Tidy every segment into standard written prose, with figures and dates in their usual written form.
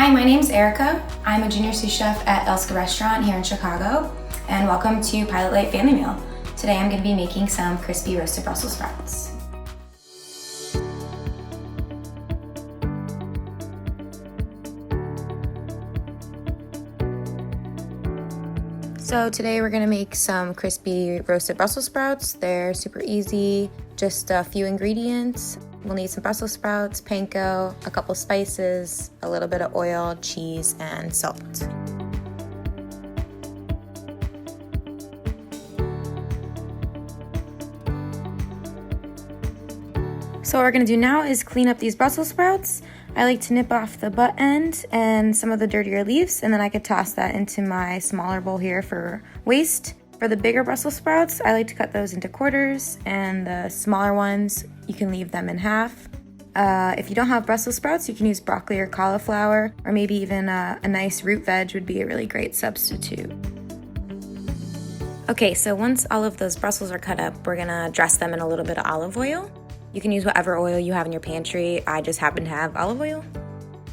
Hi, my name's Erica. I'm a junior sous chef at Elska Restaurant here in Chicago, and welcome to Pilot Light Family Meal. Today I'm going to be making some crispy roasted Brussels sprouts. So today we're going to make some crispy roasted Brussels sprouts. They're super easy, just a few ingredients. We'll need some Brussels sprouts, panko, a couple spices, a little bit of oil, cheese, and salt. So what we're going to do now is clean up these Brussels sprouts. I like to nip off the butt end and some of the dirtier leaves, and then I could toss that into my smaller bowl here for waste. For the bigger Brussels sprouts, I like to cut those into quarters, and the smaller ones, you can leave them in half. If you don't have Brussels sprouts, you can use broccoli or cauliflower, or maybe even a nice root veg would be a really great substitute. Okay, so once all of those Brussels are cut up, we're gonna dress them in a little bit of olive oil. You can use whatever oil you have in your pantry. I just happen to have olive oil.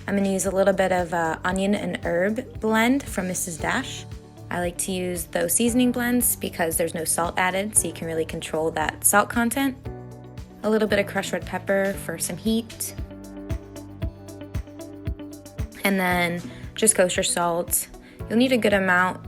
I'm gonna use a little bit of onion and herb blend from Mrs. Dash. I like to use those seasoning blends because there's no salt added, so you can really control that salt content. A little bit of crushed red pepper for some heat. And then just kosher salt. You'll need a good amount.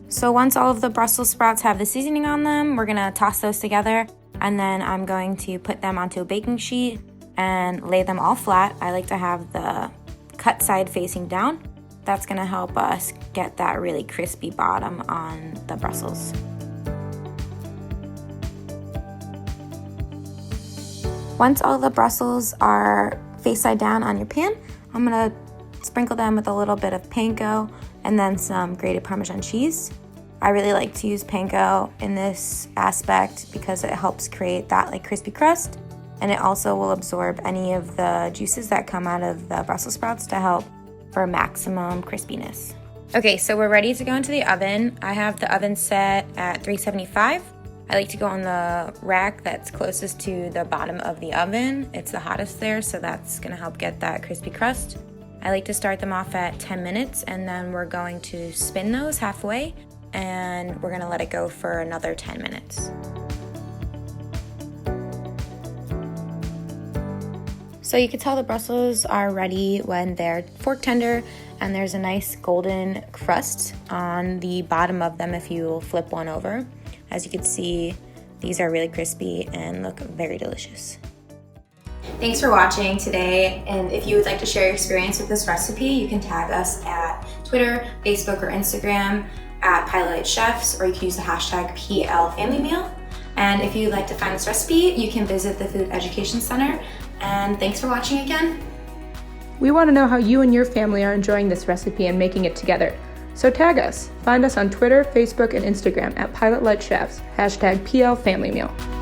So once all of the Brussels sprouts have the seasoning on them, we're gonna toss those together, and then I'm going to put them onto a baking sheet and lay them all flat. I like to have the cut side facing down. That's gonna help us get that really crispy bottom on the Brussels. Once all the Brussels are face side down on your pan, I'm gonna sprinkle them with a little bit of panko and then some grated Parmesan cheese. I really like to use panko in this aspect because it helps create that crispy crust, and it also will absorb any of the juices that come out of the Brussels sprouts to help for maximum crispiness. Okay, so we're ready to go into the oven. I have the oven set at 375. I like to go on the rack that's closest to the bottom of the oven. It's the hottest there, so that's gonna help get that crispy crust. I like to start them off at 10 minutes, and then we're going to spin those halfway, and we're gonna let it go for another 10 minutes. So you can tell the Brussels are ready when they're fork tender and there's a nice golden crust on the bottom of them if you flip one over. As you can see, these are really crispy and look very delicious. Thanks for watching today, and if you would like to share your experience with this recipe, you can tag us at Twitter, Facebook, or Instagram at Pilot Light Chefs, or you can use the hashtag #PLFamilyMeal. And if you'd like to find this recipe, you can visit the Food Education Center. And thanks for watching again. We want to know how you and your family are enjoying this recipe and making it together. So tag us. Find us on Twitter, Facebook, and Instagram at Pilot Light Chefs, hashtag #PLFamilyMeal.